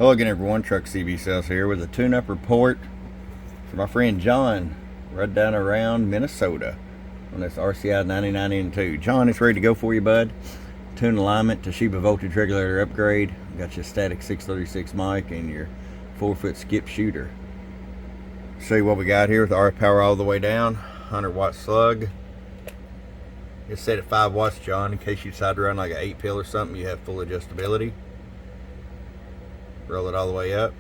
Hello again everyone, Truck CV Sales here with a tune-up report for my friend John right down around Minnesota on this RCI 99N2. John, it's ready to go for you, bud. Tune alignment, Toshiba voltage regulator upgrade. Got your static 636 mic and your 4-foot skip shooter. Show you what we got here with the RF power all the way down. 100-watt slug. It's set at 5 watts, John, in case you decide to run like an 8-pill or something. You have full adjustability. Roll it all the way up.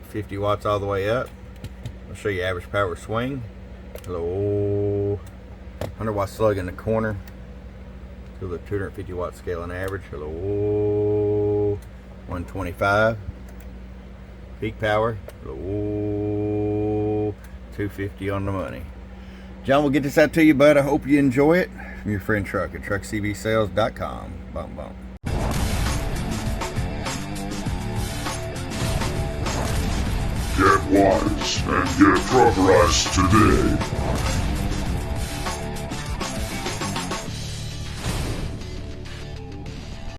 50 watts all the way up. I'll show you average power swing. Hello. 100-watt slug in the corner. To the 250 watt scale on average. Hello. 125. Peak power. Hello. 250 on the money. John, we'll get this out to you, bud. I hope you enjoy it. From your friend Truck at truckcvsales.com. Bum bum. Get wise and get truckerized today.